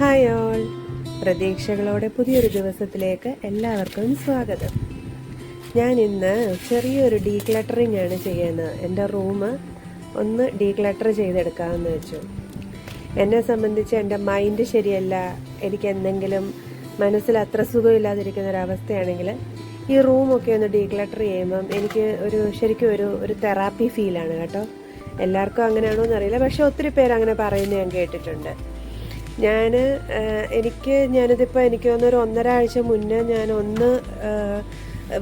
Hi all, പ്രതീക്ഷകളോടെ പുതിയൊരു ദിവസത്തിലേക്ക് എല്ലാവർക്കും സ്വാഗതം. ഞാൻ ഇന്ന് ചെറിയൊരു ഡീക്ലട്ടറിങ് ആണ് ചെയ്യുന്നത്. എൻ്റെ റൂം ഒന്ന് ഡീക്ലട്ടർ ചെയ്തെടുക്കാമെന്ന് വെച്ചു. എന്നെ സംബന്ധിച്ച് എൻ്റെ മൈൻഡ് ശരിയല്ല, എനിക്ക് എന്തെങ്കിലും മനസ്സിൽ അത്ര സുഖമില്ലാതിരിക്കുന്ന ഒരവസ്ഥയാണെങ്കിൽ ഈ റൂമൊക്കെ ഒന്ന് ഡീക്ലട്ടർ ചെയ്യുമ്പം എനിക്ക് ശരിക്കും ഒരു തെറാപ്പി ഫീലാണ് കേട്ടോ. എല്ലാവർക്കും അങ്ങനെയാണോ എന്നറിയില്ല, പക്ഷെ ഒത്തിരി പേര് അങ്ങനെ പറയുന്നത് ഞാൻ കേട്ടിട്ടുണ്ട്. ഞാനിതിപ്പോൾ എനിക്ക് തോന്നുന്നൊരു 1.5 ആഴ്ച മുന്നേ ഞാനൊന്ന്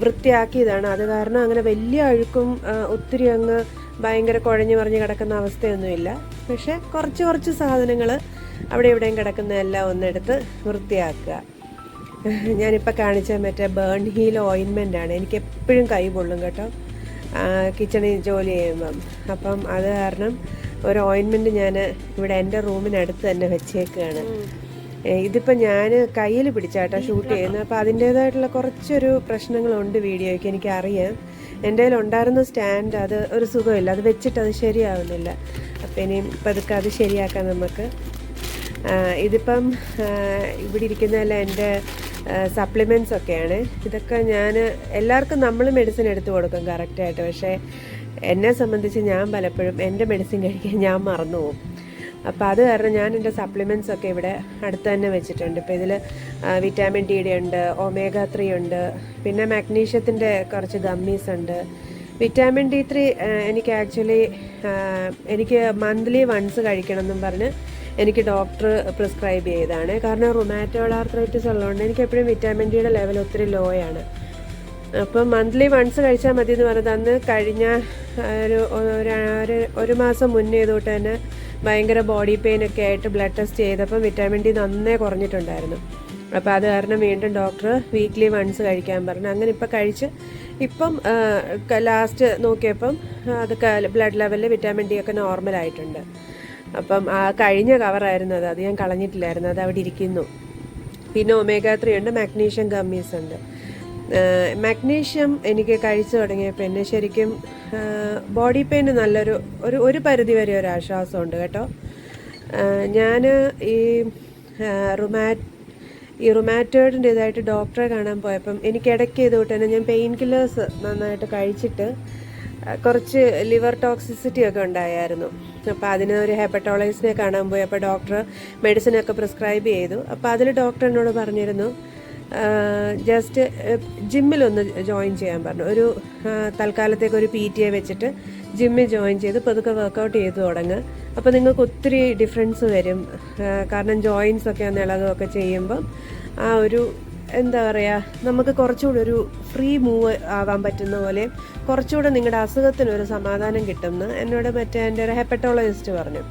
വൃത്തിയാക്കിയതാണ്. അത് കാരണം അങ്ങനെ വലിയ അഴുക്കും ഒത്തിരി അങ്ങ് ഭയങ്കര കുഴഞ്ഞു മറിഞ്ഞ് കിടക്കുന്ന അവസ്ഥയൊന്നുമില്ല. പക്ഷെ കുറച്ച് സാധനങ്ങൾ അവിടെ ഇവിടെയും കിടക്കുന്നതെല്ലാം ഒന്നെടുത്ത് വൃത്തിയാക്കുക. ഞാനിപ്പോൾ കാണിച്ച മറ്റേ ബേൺ ഹീൽ ഓയിൻമെൻ്റാണ്. എനിക്ക് എപ്പോഴും കൈ പൊള്ളും കേട്ടോ കിച്ചണിൽ ജോലി ചെയ്യുമ്പം. അപ്പം അത് കാരണം ഒരു ഓയിൻമെൻറ്റ് ഞാൻ ഇവിടെ എൻ്റെ റൂമിനടുത്ത് തന്നെ വെച്ചേക്കുകയാണ്. ഇതിപ്പോൾ ഞാൻ കയ്യിൽ പിടിച്ചാട്ടോ ഷൂട്ട് ചെയ്യുന്നത്. അപ്പോൾ അതിൻ്റേതായിട്ടുള്ള കുറച്ചൊരു പ്രശ്നങ്ങളുണ്ട് വീഡിയോയ്ക്ക്, എനിക്കറിയാം. എൻ്റെ കയ്യിൽ ഉണ്ടായിരുന്ന സ്റ്റാൻഡ് അത് ഒരു സുഖമില്ല, അത് വെച്ചിട്ട് അത് ശരിയാവുന്നില്ല. അപ്പോൾ ഇനിയും പതുക്കെ അത് ശരിയാക്കാം നമുക്ക്. ഇതിപ്പം ഇവിടെ ഇരിക്കുന്നതെല്ലാം എൻ്റെ സപ്ലിമെൻറ്റ്സ് ഒക്കെയാണ്. ഇതൊക്കെ ഞാൻ എല്ലാവർക്കും നമ്മൾ മെഡിസിൻ എടുത്തു കൊടുക്കും കറക്റ്റായിട്ട്. പക്ഷേ എന്നെ സംബന്ധിച്ച് ഞാൻ പലപ്പോഴും എൻ്റെ മെഡിസിൻ കഴിക്കാൻ ഞാൻ മറന്നു പോകും. അപ്പോൾ അത് കാരണം ഞാൻ എൻ്റെ സപ്ലിമെൻറ്റ്സ് ഒക്കെ ഇവിടെ അടുത്ത് തന്നെ വെച്ചിട്ടുണ്ട്. ഇപ്പോൾ ഇതിൽ വിറ്റാമിൻ ഡിയുടെ ഉണ്ട്, omega-3 ഉണ്ട്, പിന്നെ മാഗ്നീഷ്യത്തിൻ്റെ കുറച്ച് ഗമ്മീസ് ഉണ്ട്. വിറ്റാമിൻ D3 എനിക്ക് ആക്ച്വലി എനിക്ക് മന്ത്ലി വൺസ് കഴിക്കണം എന്നും പറഞ്ഞ് എനിക്ക് ഡോക്ടർ പ്രിസ്ക്രൈബ് ചെയ്തതാണ്. കാരണം റുമാറ്റോയ്ഡ് ആർത്രൈറ്റിസ് ഉള്ളതുകൊണ്ട് എനിക്ക് എപ്പോഴും വിറ്റാമിൻ ഡിയുടെ ലെവൽ ഒത്തിരി ലോ ആണ്. അപ്പം മന്ത്ലി വൺസ് കഴിച്ചാൽ മതി എന്ന് പറഞ്ഞത് അന്ന് കഴിഞ്ഞ ഒരു മാസം മുന്നേ തൊട്ട് തന്നെ ഭയങ്കര ബോഡി പെയിനൊക്കെ ആയിട്ട് ബ്ലഡ് ടെസ്റ്റ് ചെയ്തപ്പം വിറ്റാമിൻ ഡി നന്നേ കുറഞ്ഞിട്ടുണ്ടായിരുന്നു. അപ്പോൾ അത് കാരണം വീണ്ടും ഡോക്ടർ വീക്ക്ലി വൺസ് കഴിക്കാൻ പറഞ്ഞു. അങ്ങനെ ഇപ്പം കഴിച്ച് ഇപ്പം ലാസ്റ്റ് നോക്കിയപ്പം അത് ബ്ലഡ് ലെവലിൽ വിറ്റാമിൻ ഡി ഒക്കെ നോർമലായിട്ടുണ്ട്. അപ്പം ആ കഴിഞ്ഞ കവറായിരുന്നു അത് ഞാൻ കളഞ്ഞിട്ടില്ലായിരുന്നു, അത് അവിടെ ഇരിക്കുന്നു. പിന്നെ omega-3 ഉണ്ട്, മാഗ്നീഷ്യം ഗമ്മീസ് ഉണ്ട്. മാഗ്നീഷ്യം എനിക്ക് കഴിച്ചു തുടങ്ങിയപ്പോൾ എന്നെ ശരിക്കും ബോഡി പെയിന് ഒരു പരിധി വരെ ഒരു ആശ്വാസമുണ്ട് കേട്ടോ. ഞാൻ ഈ റുമാറ്റോയിഡിൻ്റെ ഇതായിട്ട് ഡോക്ടറെ കാണാൻ പോയപ്പം എനിക്ക് ഇടയ്ക്ക് ഇതുകൊണ്ട് തന്നെ ഞാൻ പെയിൻ കില്ലേഴ്സ് നന്നായിട്ട് കഴിച്ചിട്ട് കുറച്ച് ലിവർ ടോക്സിസിറ്റി ഒക്കെ ഉണ്ടായിരുന്നു. അപ്പോൾ അതിന് ഒരു ഹെപ്പറ്റോളജിസ്റ്റിനെ കാണാൻ പോയി. അപ്പോൾ ഡോക്ടർ മെഡിസിനൊക്കെ പ്രിസ്ക്രൈബ് ചെയ്തു. അപ്പോൾ അതിൽ ഡോക്ടർ എന്നോട് പറഞ്ഞിരുന്നു ജസ്റ്റ് ജിമ്മിലൊന്ന് ജോയിൻ ചെയ്യാൻ പറഞ്ഞു. ഒരു തൽക്കാലത്തേക്ക് ഒരു PTA വെച്ചിട്ട് ജിമ്മിൽ ജോയിൻ ചെയ്ത് പതുക്കെ വർക്കൗട്ട് ചെയ്ത് തുടങ്ങുക. അപ്പോൾ നിങ്ങൾക്ക് ഒത്തിരി ഡിഫറൻസ് വരും. കാരണം ജോയിൻസ് ഒക്കെ ഒന്ന് ഇളകുകയൊക്കെ ചെയ്യുമ്പം ആ ഒരു എന്താ പറയുക, നമുക്ക് കുറച്ചുകൂടി ഒരു ഫ്രീ മൂവ് ആവാൻ പറ്റുന്ന പോലെ കുറച്ചുകൂടെ നിങ്ങളുടെ അസുഖത്തിനൊരു സമാധാനം കിട്ടുമെന്ന് എന്നോട് എൻ്റെ ഒരു ഹെപ്പറ്റോളജിസ്റ്റ് പറഞ്ഞു.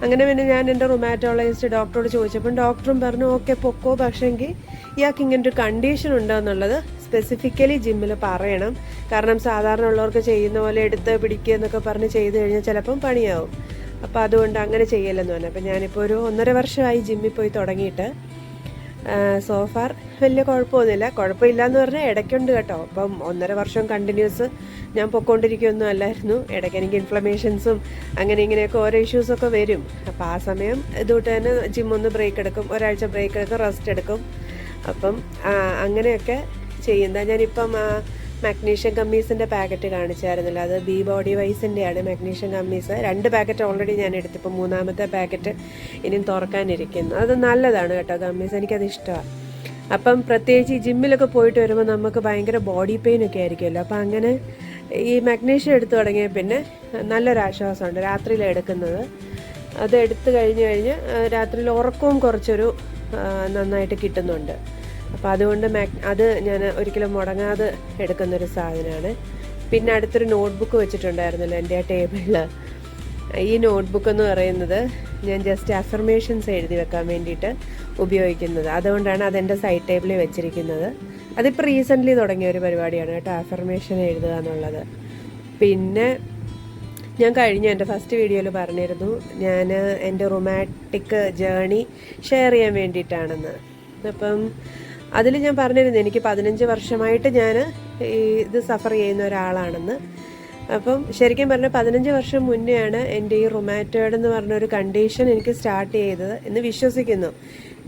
അങ്ങനെ പിന്നെ ഞാൻ എൻ്റെ റുമാറ്റോളജിസ്റ്റ് ഡോക്ടറോട് ചോദിച്ചപ്പം ഡോക്ടറും പറഞ്ഞു ഓക്കെ പൊക്കോ, പക്ഷേങ്കിൽ ഇയാൾക്ക് ഇങ്ങനൊരു കണ്ടീഷൻ ഉണ്ടോയെന്നുള്ളത് സ്പെസിഫിക്കലി ജിമ്മിൽ പറയണം. കാരണം സാധാരണ ഉള്ളവർക്ക് ചെയ്യുന്ന പോലെ എടുത്ത് പിടിക്കുക എന്നൊക്കെ പറഞ്ഞ് ചെയ്ത് കഴിഞ്ഞാൽ ചിലപ്പം പണിയാവും. അപ്പോൾ അതുകൊണ്ട് അങ്ങനെ ചെയ്യല്ലെന്ന് പറഞ്ഞു. അപ്പം ഞാനിപ്പോൾ ഒരു 1.5 വർഷമായി ജിമ്മിൽ പോയി തുടങ്ങിയിട്ട്. സോഫാർ വലിയ കുഴപ്പമില്ല എന്ന് പറഞ്ഞാൽ ഇടയ്ക്കുണ്ട് കേട്ടോ. അപ്പം 1.5 വർഷം കണ്ടിന്യൂസ് ഞാൻ പൊയ്ക്കൊണ്ടിരിക്കുകയൊന്നും അല്ലായിരുന്നു. ഇടയ്ക്ക് എനിക്ക് ഇൻഫ്ലമേഷൻസും അങ്ങനെ ഇങ്ങനെയൊക്കെ ഓരോ ഇഷ്യൂസൊക്കെ വരും. അപ്പോൾ ആ സമയം ഇതുകൊണ്ട് തന്നെ ജിമ്മൊന്ന് ബ്രേക്ക് എടുക്കും, ഒരാഴ്ച ബ്രേക്ക് എടുക്കും, റെസ്റ്റ് എടുക്കും. അപ്പം അങ്ങനെയൊക്കെ ചെയ്യുന്നത്. ഞാനിപ്പം മാഗ്നീഷ്യം ഗമ്മീസിൻ്റെ പാക്കറ്റ് കാണിച്ചായിരുന്നില്ല, അത് ബി ബോഡി വൈസിൻ്റെയാണ് മാഗ്നീഷ്യം ഗമ്മീസ്. 2 പാക്കറ്റ് ഓൾറെഡി ഞാൻ എടുത്തിപ്പോൾ 3ാമത്തെ പാക്കറ്റ് ഇനിയും തുറക്കാനിരിക്കുന്നു. അത് നല്ലതാണ് കേട്ടോ ഗമ്മീസ്, എനിക്കത് ഇഷ്ടമാണ്. അപ്പം പ്രത്യേകിച്ച് ഈ ജിമ്മിലൊക്കെ പോയിട്ട് വരുമ്പോൾ നമുക്ക് ഭയങ്കര ബോഡി പെയിനൊക്കെ ആയിരിക്കുമല്ലോ. അപ്പം അങ്ങനെ ഈ മാഗ്നീഷ്യം എടുത്തു തുടങ്ങിയ പിന്നെ നല്ലൊരാശ്വാസമുണ്ട്. രാത്രിയിലാണ് എടുക്കുന്നത്. അത് എടുത്തു കഴിഞ്ഞ് രാത്രിയിൽ ഉറക്കവും കുറച്ചൊരു നന്നായിട്ട് കിട്ടുന്നുണ്ട്. അപ്പോൾ അതുകൊണ്ട് അത് ഞാൻ ഒരിക്കലും മുടങ്ങാതെ എടുക്കുന്നൊരു സാധനമാണ്. പിന്നെ അടുത്തൊരു നോട്ട്ബുക്ക് വെച്ചിട്ടുണ്ടായിരുന്നല്ലോ എൻ്റെ ആ ടേബിളിൽ. ഈ നോട്ട്ബുക്ക് എന്ന് പറയുന്നത് ഞാൻ ജസ്റ്റ് അഫർമേഷൻസ് എഴുതി വെക്കാൻ വേണ്ടിയിട്ട് ഉപയോഗിക്കുന്നത്. അതുകൊണ്ടാണ് അതെൻ്റെ സൈഡ് ടേബിളിൽ വെച്ചിരിക്കുന്നത്. അതിപ്പോൾ റീസെൻ്റ്ലി തുടങ്ങിയ ഒരു പരിപാടിയാണ് കേട്ടോ, അഫർമേഷൻ എഴുതുക എന്നുള്ളത്. പിന്നെ ഞാൻ എൻ്റെ ഫസ്റ്റ് വീഡിയോയിൽ പറഞ്ഞിരുന്നു ഞാൻ എൻ്റെ റൊമാറ്റിക് ജേണി ഷെയർ ചെയ്യാൻ വേണ്ടിയിട്ടാണെന്ന്. അപ്പം അതിൽ ഞാൻ പറഞ്ഞിരുന്നു എനിക്ക് 15 വർഷമായിട്ട് ഞാൻ ഇത് സഫർ ചെയ്യുന്ന ഒരാളാണെന്ന്. അപ്പം ശരിക്കും പറഞ്ഞാൽ 15 വർഷം മുന്നെയാണ് എൻ്റെ ഈ റുമാറ്റോയിഡ് എന്ന് പറഞ്ഞൊരു കണ്ടീഷൻ എനിക്ക് സ്റ്റാർട്ട് ചെയ്തത് എന്ന് വിശ്വസിക്കുന്നു.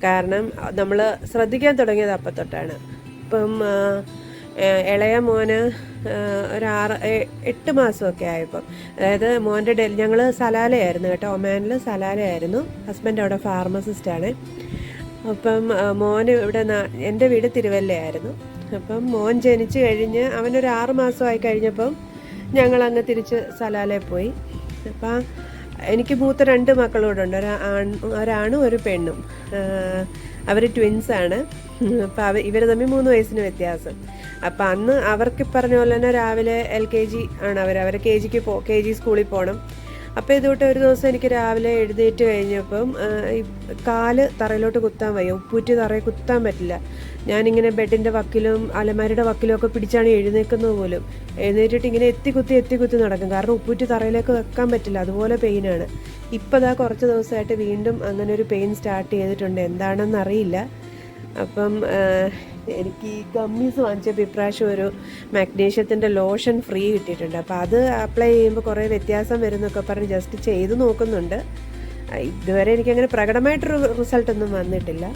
കാരണം നമ്മൾ ശ്രദ്ധിക്കാൻ തുടങ്ങിയത് അപ്പം തൊട്ടാണ്. ഇപ്പം ഇളയ മോന് ഒരു 8 മാസമൊക്കെ ആയപ്പം, അതായത് മോൻ്റെ ഞങ്ങൾ സലാലയായിരുന്നു കേട്ടോ, ഒമാനിൽ സലാലയായിരുന്നു. ഹസ്ബൻഡ് അവിടെ ഫാർമസിസ്റ്റാണ്. അപ്പം മോന് ഇവിടെ എൻ്റെ വീട് തിരുവല്ലയായിരുന്നു. അപ്പം മോൻ ജനിച്ച് കഴിഞ്ഞ് അവനൊരു 6 മാസമായി കഴിഞ്ഞപ്പം ഞങ്ങളങ്ങ് തിരിച്ച് സലാലയിൽ പോയി. അപ്പം എനിക്ക് മൂത്ത 2 മക്കളോടുണ്ട്, ഒരാണും ഒരു പെണ്ണും. അവർ ട്വിൻസാണ്. അപ്പം ഇവർ തമ്മിൽ 3 വയസ്സിന് വ്യത്യാസം. അപ്പം അന്ന് അവർക്ക് പറഞ്ഞ പോലെ തന്നെ രാവിലെ LKG ആണ്, അവർ KG സ്കൂളിൽ പോകണം. അപ്പോൾ ഇതുകൊണ്ട് ഒരു ദിവസം എനിക്ക് രാവിലെ എഴുന്നേറ്റ് കഴിഞ്ഞപ്പം ഈ കാല് തറയിലോട്ട് കുത്താൻ വയ്യ, ഉപ്പൂറ്റി തറയിൽ കുത്താൻ പറ്റില്ല. ഞാനിങ്ങനെ ബെഡിൻ്റെ വക്കിലും അലമാരിയുടെ വക്കിലും ഒക്കെ പിടിച്ചാണ് എഴുന്നേക്കുന്നത് പോലും. എഴുന്നേറ്റിട്ട് ഇങ്ങനെ എത്തിക്കുത്തി നടക്കും, കാരണം ഉപ്പൂറ്റി തറയിലേക്ക് വെക്കാൻ പറ്റില്ല, അതുപോലെ പെയിനാണ്. ഇപ്പോൾ ദാ കുറച്ച് ദിവസമായിട്ട് വീണ്ടും അങ്ങനെ ഒരു പെയിൻ സ്റ്റാർട്ട് ചെയ്തിട്ടുണ്ട്, എന്താണെന്ന് അറിയില്ല. അപ്പം എനിക്ക് ഈ ഗമ്മീസ് വാങ്ങിച്ചപ്പോൾ ഇപ്രാവശ്യം ഒരു മാഗ്നീഷ്യത്തിൻ്റെ ലോഷൻ ഫ്രീ കിട്ടിയിട്ടുണ്ട്. അപ്പോൾ അത് അപ്ലൈ ചെയ്യുമ്പോൾ കുറേ വ്യത്യാസം വരുന്നൊക്കെ പറഞ്ഞ് ജസ്റ്റ് ചെയ്ത് നോക്കുന്നുണ്ട്. ഇതുവരെ എനിക്കങ്ങനെ പ്രകടമായിട്ടൊരു റിസൾട്ടൊന്നും വന്നിട്ടില്ല,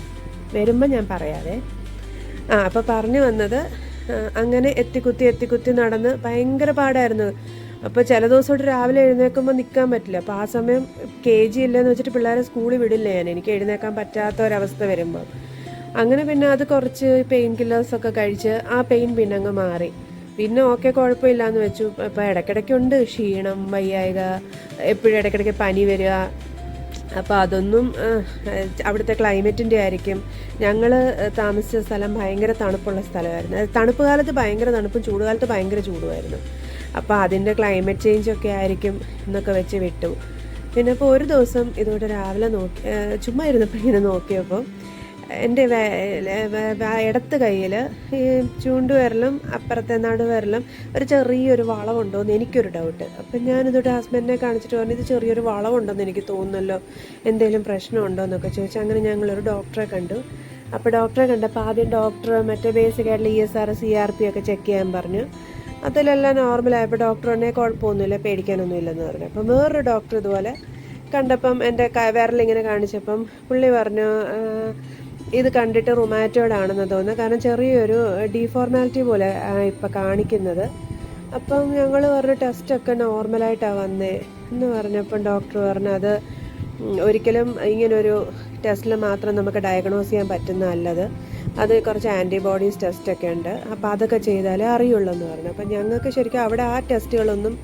വരുമ്പോൾ ഞാൻ പറയാതെ. അപ്പോൾ പറഞ്ഞു വന്നത്, അങ്ങനെ എത്തിക്കുത്തി നടന്ന് ഭയങ്കര പാടായിരുന്നു. അപ്പോൾ ചില ദിവസമായിട്ട് രാവിലെ എഴുന്നേൽക്കുമ്പോൾ നിൽക്കാൻ പറ്റില്ല. അപ്പോൾ ആ സമയം KG ഇല്ലെന്ന് വെച്ചിട്ട് പിള്ളേരെ സ്കൂളിൽ വിടില്ല എനിക്ക് എഴുന്നേൽക്കാൻ പറ്റാത്ത ഒരവസ്ഥ വരുമ്പോൾ. അങ്ങനെ പിന്നെ അത് കുറച്ച് പെയിൻ കില്ലേഴ്സൊക്കെ കഴിച്ച് ആ പെയിൻ പിന്നെ അങ്ങ് മാറി. പിന്നെ ഓക്കെ, കുഴപ്പമില്ലാന്ന് വെച്ചു. അപ്പോൾ ഇടയ്ക്കിടയ്ക്കുണ്ട് ക്ഷീണം, വയ്യായിക, എപ്പോഴും ഇടയ്ക്കിടയ്ക്ക് പനി വരിക. അപ്പോൾ അതൊന്നും അവിടുത്തെ ക്ലൈമറ്റിൻ്റെ ആയിരിക്കും. ഞങ്ങൾ താമസിച്ച സ്ഥലം ഭയങ്കര തണുപ്പുള്ള സ്ഥലമായിരുന്നു. തണുപ്പ് കാലത്ത് ഭയങ്കര തണുപ്പും ചൂടുകാലത്ത് ഭയങ്കര ചൂടുമായിരുന്നു. അപ്പോൾ അതിൻ്റെ ക്ലൈമറ്റ് ചേഞ്ചൊക്കെ ആയിരിക്കും എന്നൊക്കെ വെച്ച് വിട്ടു. പിന്നെ ഇപ്പോൾ ഒരു ദിവസം ഇതുകൊണ്ട് രാവിലെ ചുമ്മാ ഇരുന്നപ്പോൾ ഇങ്ങനെ നോക്കിയപ്പോൾ എൻ്റെ ഇടത്ത് കയ്യിൽ ഈ ചൂണ്ടുവിരലും അപ്പുറത്തെ നടുവിരലും ഒരു ചെറിയൊരു വളവുണ്ടോയെന്ന് എനിക്കൊരു ഡൗട്ട്. അപ്പം ഞാനിതോട്ട് ഹസ്ബൻഡിനെ കാണിച്ചിട്ട് പറഞ്ഞു, ഇത് ചെറിയൊരു വളവുണ്ടെന്ന് എനിക്ക് തോന്നുന്നല്ലോ, എന്തെങ്കിലും പ്രശ്നമുണ്ടോ എന്നൊക്കെ ചോദിച്ചു. അങ്ങനെ ഞങ്ങളൊരു ഡോക്ടറെ കണ്ടു. അപ്പോൾ ഡോക്ടറെ കണ്ടപ്പോൾ ആദ്യം ഡോക്ടർ മറ്റേ ബേസിക്കായിട്ടുള്ള ESR CRP ഒക്കെ ചെക്ക് ചെയ്യാൻ പറഞ്ഞു. അതിലെല്ലാം നോർമലായപ്പോൾ ഡോക്ടർ തന്നെ കുഴപ്പമൊന്നുമില്ല, പേടിക്കാനൊന്നും ഇല്ലെന്ന് പറഞ്ഞു. അപ്പം വേറൊരു ഡോക്ടർ ഇതുപോലെ കണ്ടപ്പം എൻ്റെ വിരലിങ്ങനെ കാണിച്ചപ്പം പുള്ളി പറഞ്ഞു, ഇത് കണ്ടിട്ട് റുമാറ്റോയ്ഡ് ആണെന്ന് തോന്നുന്നു, കാരണം ചെറിയൊരു ഡീഫോർമാലിറ്റി പോലെ ഇപ്പം കാണിക്കുന്നത്. അപ്പം ഞങ്ങൾ പറഞ്ഞു ടെസ്റ്റൊക്കെ നോർമലായിട്ടാണ് വന്നേ എന്ന് പറഞ്ഞപ്പം ഡോക്ടർ പറഞ്ഞു, അത് ഒരിക്കലും ഇങ്ങനൊരു ടെസ്റ്റിൽ മാത്രം നമുക്ക് ഡയഗ്നോസ് ചെയ്യാൻ പറ്റുന്നതല്ലത്, അത് കുറച്ച് ആൻറ്റിബോഡീസ് ടെസ്റ്റൊക്കെ ഉണ്ട്, അപ്പോൾ അതൊക്കെ ചെയ്താലേ അറിയുള്ളൂ എന്ന് പറഞ്ഞു. അപ്പം ഞങ്ങൾക്ക് ശരിക്കും അവിടെ ആ ടെസ്റ്റുകളൊന്നും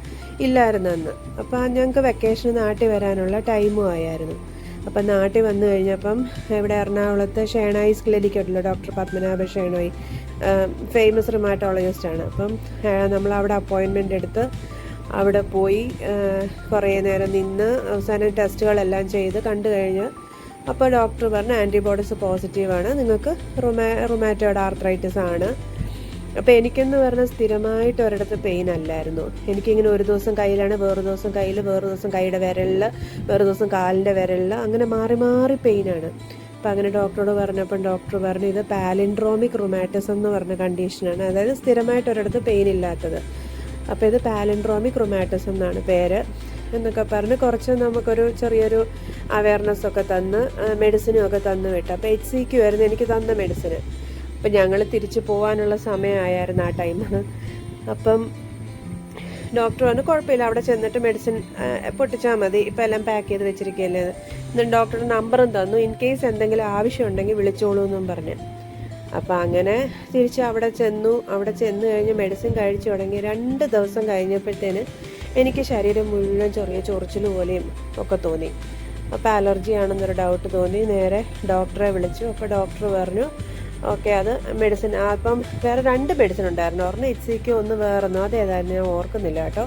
ഇല്ലായിരുന്നു അന്ന്. അപ്പോൾ ഞങ്ങൾക്ക് വെക്കേഷന് നാട്ടിൽ വരാനുള്ള ടൈമും ആയിരുന്നു. അപ്പം നാട്ടിൽ വന്നു കഴിഞ്ഞപ്പം ഇവിടെ എറണാകുളത്ത് ഷേണോയ്സ് ക്ലിനിക് ഉണ്ടല്ലോ, ഡോക്ടർ പത്മനാഭ ഷേണോയ്, ഫേമസ് റിമാറ്റോളജിസ്റ്റാണ്. അപ്പം നമ്മളവിടെ അപ്പോയിൻമെൻ്റ് എടുത്ത് അവിടെ പോയി കുറേ നേരം നിന്ന് അവസാനം ടെസ്റ്റുകളെല്ലാം ചെയ്ത് കണ്ടു കഴിഞ്ഞ് അപ്പോൾ ഡോക്ടർ പറഞ്ഞു ആൻറ്റിബോഡീസ് പോസിറ്റീവാണ്, നിങ്ങൾക്ക് റുമാറ്റോയ്ഡ് ആർത്രൈറ്റിസ് ആണ്. അപ്പോൾ എനിക്കെന്ന് പറഞ്ഞാൽ സ്ഥിരമായിട്ട് ഒരിടത്ത് പെയിൻ അല്ലായിരുന്നു. എനിക്കിങ്ങനെ ഒരു ദിവസം കയ്യിലാണ്, വേറൊരു ദിവസം കയ്യിൽ, വേറൊരു ദിവസം കൈയുടെ വിരലിൽ, വേറൊരു ദിവസം കാലിൻ്റെ വിരലിൽ, അങ്ങനെ മാറി മാറി പെയിനാണ്. അപ്പോൾ അങ്ങനെ ഡോക്ടറോട് പറഞ്ഞപ്പം ഡോക്ടർ പറഞ്ഞു, ഇത് പാലിൻഡ്രോമിക് റുമാറ്റിസം എന്ന് പറഞ്ഞ കണ്ടീഷനാണ്, അതായത് സ്ഥിരമായിട്ട് ഒരിടത്ത് പെയിൻ ഇല്ലാത്തത്. അപ്പോൾ ഇത് പാലിൻഡ്രോമിക് റുമാറ്റിസം എന്നാണ് പേര് എന്നൊക്കെ പറഞ്ഞ് കുറച്ച് നമുക്കൊരു ചെറിയൊരു അവയർനെസ്സൊക്കെ തന്ന് മെഡിസിനും ഒക്കെ തന്നു വിട്ടു. അപ്പോൾ HCQ ആയിരുന്നു എനിക്ക് തന്ന മെഡിസിന്. അപ്പം ഞങ്ങൾ തിരിച്ച് പോകാനുള്ള സമയമായിരുന്നു ആ ടൈം. അപ്പം ഡോക്ടർ പറഞ്ഞു കുഴപ്പമില്ല, അവിടെ ചെന്നിട്ട് മെഡിസിൻ പൊട്ടിച്ചാൽ മതി, ഇപ്പം എല്ലാം പാക്ക് ചെയ്ത് വെച്ചിരിക്കുകയല്ലേ. എന്നിട്ട് ഡോക്ടറുടെ നമ്പറും തന്നു, ഇൻ കേസ് എന്തെങ്കിലും ആവശ്യമുണ്ടെങ്കിൽ വിളിച്ചോളൂ എന്നും പറഞ്ഞു. അപ്പം അങ്ങനെ തിരിച്ച് അവിടെ ചെന്നു. അവിടെ ചെന്ന് കഴിഞ്ഞ് മെഡിസിൻ കഴിച്ചു തുടങ്ങി 2 ദിവസം കഴിഞ്ഞപ്പോഴത്തേന് എനിക്ക് ശരീരം മുഴുവൻ ചെറിയ ചൊറിച്ചിൽ പോലെയും ഒക്കെ തോന്നി. അപ്പോൾ അലർജി ആണെന്നൊരു ഡൗട്ട് തോന്നി. നേരെ ഡോക്ടറെ വിളിച്ചു. അപ്പോൾ ഡോക്ടർ പറഞ്ഞു ഓക്കെ, അത് മെഡിസിൻ. അപ്പം വേറെ 2 മെഡിസിൻ ഉണ്ടായിരുന്നു, ഒരെണ്ണം HCQ, ഒന്ന് വേറൊന്നും, അതേതായിരുന്നു ഞാൻ ഓർക്കുന്നില്ല കേട്ടോ.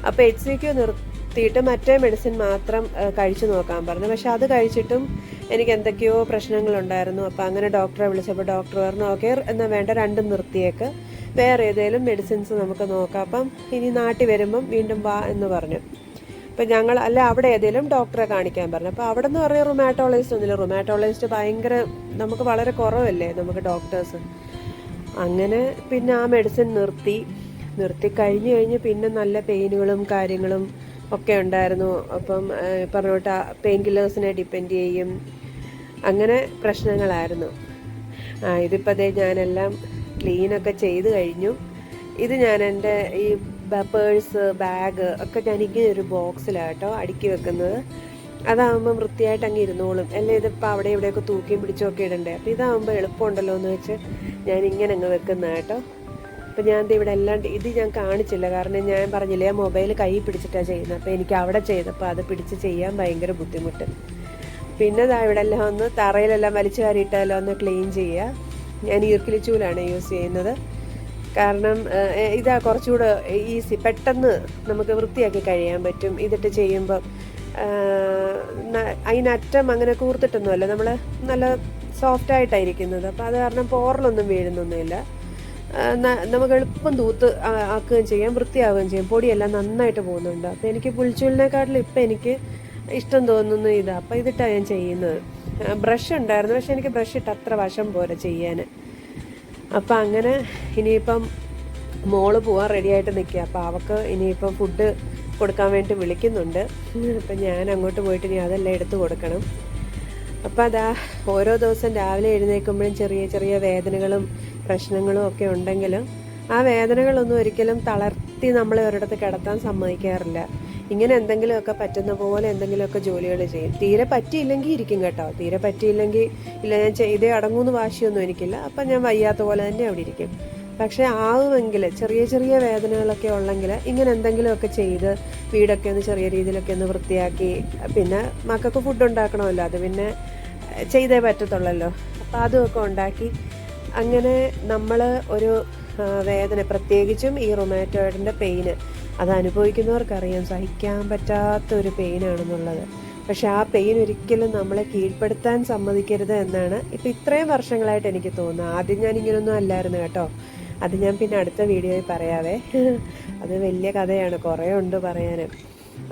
അപ്പോൾ HCQ നിർത്തിയിട്ട് മറ്റേ മെഡിസിൻ മാത്രം കഴിച്ചു നോക്കാൻ പറഞ്ഞു. പക്ഷെ അത് കഴിച്ചിട്ടും എനിക്ക് എന്തൊക്കെയോ പ്രശ്നങ്ങളുണ്ടായിരുന്നു. അപ്പോൾ അങ്ങനെ ഡോക്ടറെ വിളിച്ചപ്പോൾ ഡോക്ടർ പറഞ്ഞു ഓക്കെ, എന്നാൽ വേണ്ട, 2 നിർത്തിയേക്ക്, വേറെ ഏതെങ്കിലും മെഡിസിൻസ് നമുക്ക് നോക്കാം, അപ്പം ഇനി നാട്ടിൽ വരുമ്പം വീണ്ടും വാ എന്ന് പറഞ്ഞു. അപ്പം ഞങ്ങൾ അവിടെ ഏതെങ്കിലും ഡോക്ടറെ കാണിക്കാൻ പറഞ്ഞു. അപ്പോൾ അവിടെ നിന്ന് പറഞ്ഞാൽ റുമാറ്റോളജിസ്റ്റ് ഒന്നുമില്ല, റുമാറ്റോളജിസ്റ്റ് ഭയങ്കര നമുക്ക് വളരെ കുറവല്ലേ നമുക്ക് ഡോക്ടേഴ്സ്. അങ്ങനെ പിന്നെ ആ മെഡിസിൻ നിർത്തി കഴിഞ്ഞ് പിന്നെ നല്ല പെയിനുകളും കാര്യങ്ങളും ഒക്കെ ഉണ്ടായിരുന്നു. അപ്പം പറഞ്ഞോട്ട് പെയിൻ കില്ലേഴ്സിനെ ഡിപ്പെൻഡ് ചെയ്യും. അങ്ങനെ പ്രശ്നങ്ങളായിരുന്നു. ഇതിപ്പോൾ അതേ ഞാനെല്ലാം ക്ലീനൊക്കെ ചെയ്ത് കഴിഞ്ഞു. ഇത് ഞാൻ എൻ്റെ ഈ പേഴ്സ് ബാഗ് ഒക്കെ ഞാൻ ഇങ്ങനെ ഒരു ബോക്സിലാണ് കേട്ടോ അടുക്കി വെക്കുന്നത്. അതാകുമ്പം വൃത്തിയായിട്ട് അങ്ങ് ഇരുന്നോളും. അല്ലേ ഇതിപ്പോൾ അവിടെ ഇവിടെയൊക്കെ തൂക്കിയും പിടിച്ചൊക്കെ ഇടണ്ടേ. അപ്പോൾ ഇതാകുമ്പോൾ എളുപ്പമുണ്ടല്ലോ എന്ന് വെച്ച് ഞാൻ ഇങ്ങനെ അങ്ങ് വെക്കുന്ന കേട്ടോ. അപ്പോൾ ഞാൻ ഇവിടെ എല്ലാം ഇത് ഞാൻ കാണിച്ചില്ല, കാരണം ഞാൻ പറഞ്ഞില്ലേ ആ മൊബൈൽ കൈ പിടിച്ചിട്ടാണ് ചെയ്യുന്നത്. അപ്പോൾ എനിക്ക് അവിടെ ചെയ്തപ്പോൾ അത് പിടിച്ച് ചെയ്യാൻ ഭയങ്കര ബുദ്ധിമുട്ട്. പിന്നെ ഇവിടെ എല്ലാം ഒന്ന് തറയിലെല്ലാം വലിച്ചു വാരിയിട്ടെല്ലാം ഒന്ന് ക്ലീൻ ചെയ്യുക. ഞാൻ ഈർക്കിലിച്ചൂലാണ് യൂസ് ചെയ്യുന്നത്, കാരണം ഇതാ കുറച്ചുകൂടെ ഈസി, പെട്ടെന്ന് നമുക്ക് വൃത്തിയാക്കി കഴിയാൻ പറ്റും. ഇതിട്ട് ചെയ്യുമ്പം അതിനറ്റം അങ്ങനെ കൂർത്തിട്ടൊന്നുമല്ല, നമ്മൾ നല്ല സോഫ്റ്റായിട്ടായിരിക്കുന്നത്. അപ്പോൾ അത് കാരണം പോറലൊന്നും വീഴുന്നൊന്നുമില്ല. നമുക്ക് എളുപ്പം തൂത്ത് ആക്കുകയും ചെയ്യാം, വൃത്തിയാവുകയും ചെയ്യും. പൊടിയെല്ലാം നന്നായിട്ട് പോകുന്നുണ്ട്. അപ്പോൾ എനിക്ക് പുൽച്ചൂലിനെക്കാട്ടിലും ഇപ്പം എനിക്ക് ഇഷ്ടം തോന്നുന്നു ഇതാ. അപ്പോൾ ഇതിട്ടാണ് ഞാൻ ചെയ്യുന്നത്. ബ്രഷ് ഉണ്ടായിരുന്നു, പക്ഷെ എനിക്ക് ബ്രഷ് ഇട്ട് അത്ര വശം പോരാ ചെയ്യാൻ. അപ്പം അങ്ങനെ ഇനിയിപ്പം മോള് പോകാൻ റെഡിയായിട്ട് നിൽക്കുക. അപ്പോൾ അവൾക്ക് ഇനിയിപ്പം ഫുഡ് കൊടുക്കാൻ വേണ്ടി വിളിക്കുന്നുണ്ട്. അപ്പം ഞാൻ അങ്ങോട്ട് പോയിട്ട് ഇനി അതെല്ലാം എടുത്ത് കൊടുക്കണം. അപ്പം അതാ ഓരോ ദിവസം രാവിലെ എഴുന്നേൽക്കുമ്പോഴും ചെറിയ ചെറിയ വേദനകളും പ്രശ്നങ്ങളും ഒക്കെ ഉണ്ടെങ്കിലും ആ വേദനകളൊന്നും ഒരിക്കലും തളർത്തി നമ്മളെ ഒരിടത്ത് കിടത്താൻ സമ്മതിക്കാറില്ല. ഇങ്ങനെ എന്തെങ്കിലുമൊക്കെ പറ്റുന്ന പോലെ എന്തെങ്കിലുമൊക്കെ ജോലികൾ ചെയ്യും. തീരെ പറ്റിയില്ലെങ്കിൽ ഇരിക്കും കേട്ടോ. തീരെ പറ്റിയില്ലെങ്കിൽ ഇല്ല ഞാൻ ചെയ്തേ അടങ്ങുമെന്ന് വാശിയൊന്നും എനിക്കില്ല. അപ്പം ഞാൻ വയ്യാത്ത പോലെ തന്നെ അവിടെ ഇരിക്കും. പക്ഷേ ആവുമെങ്കിൽ ചെറിയ ചെറിയ വേദനകളൊക്കെ ഉള്ളെങ്കിൽ ഇങ്ങനെ എന്തെങ്കിലുമൊക്കെ ചെയ്ത് വീടൊക്കെ ഒന്ന് ചെറിയ രീതിയിലൊക്കെ ഒന്ന് വൃത്തിയാക്കി, പിന്നെ മക്കൾക്ക് ഫുഡ് ഉണ്ടാക്കണമല്ലോ, അത് പിന്നെ ചെയ്തേ പറ്റത്തുള്ളല്ലോ. അപ്പോൾ അതുമൊക്കെ ഉണ്ടാക്കി അങ്ങനെ നമ്മൾ ഒരു വേദന, പ്രത്യേകിച്ചും ഈ റൊമാറ്റോയിഡിൻ്റെ പെയിന് അത് അനുഭവിക്കുന്നവർക്കറിയാം സഹിക്കാൻ പറ്റാത്തൊരു പെയിനാണെന്നുള്ളത്. പക്ഷെ ആ പെയിൻ ഒരിക്കലും നമ്മളെ കീഴ്പ്പെടുത്താൻ സമ്മതിക്കരുത് എന്നാണ് ഇപ്പം ഇത്രയും വർഷങ്ങളായിട്ട് എനിക്ക് തോന്നുന്നത്. ആദ്യം ഞാൻ ഇങ്ങനെയൊന്നും അല്ലായിരുന്നു കേട്ടോ. അത് ഞാൻ പിന്നെ അടുത്ത വീഡിയോയിൽ പറയാവേ. അത് വലിയ കഥയാണ്, കുറേ ഉണ്ട് പറയാൻ.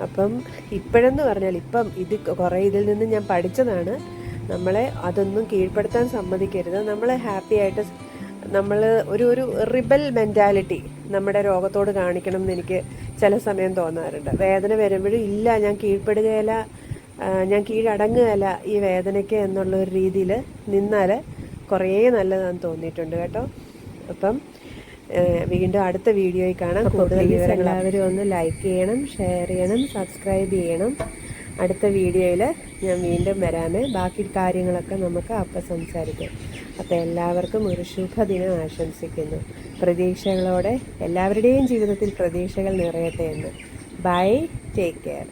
അപ്പം ഇപ്പോഴെന്ന് പറഞ്ഞാൽ ഇപ്പം ഇത് കുറേ ഇതിൽ നിന്ന് ഞാൻ പഠിച്ചതാണ്. നമ്മളെ അതൊന്നും കീഴ്പ്പെടുത്താൻ സമ്മതിക്കരുത്. നമ്മളെ ഹാപ്പി ആയിട്ട് നമ്മൾ ഒരു റിബൽ മെൻറ്റാലിറ്റി നമ്മുടെ രോഗത്തോട് കാണിക്കണം എന്ന് എനിക്ക് ചില സമയം തോന്നാറുണ്ട്. വേദന വരുമ്പോഴും ഇല്ല ഞാൻ കീഴ്പ്പെടുകയില്ല, ഞാൻ കീഴടങ്ങുകയല്ല ഈ വേദനയ്ക്ക് എന്നുള്ള ഒരു രീതിയിൽ നിന്നാൽ കുറേ നല്ലതാണെന്ന് തോന്നിയിട്ടുണ്ട് കേട്ടോ. അപ്പം വീണ്ടും അടുത്ത വീഡിയോയിൽ കാണാം. കൂടുതൽ വിവരങ്ങൾ എല്ലാവരും ഒന്ന് ലൈക്ക് ചെയ്യണം, ഷെയർ ചെയ്യണം, സബ്സ്ക്രൈബ് ചെയ്യണം. അടുത്ത വീഡിയോയിൽ ഞാൻ വീണ്ടും വരാമേ. ബാക്കി കാര്യങ്ങളൊക്കെ നമുക്ക് അപ്പം സംസാരിക്കാം. അപ്പോൾ എല്ലാവർക്കും ഒരു ശുഭദിനം ആശംസിക്കുന്നു. പ്രതീക്ഷകളോടെ എല്ലാവരുടെയും ജീവിതത്തിൽ പ്രതീക്ഷകൾ നിറയട്ടെ എന്ന്. Bye, take care.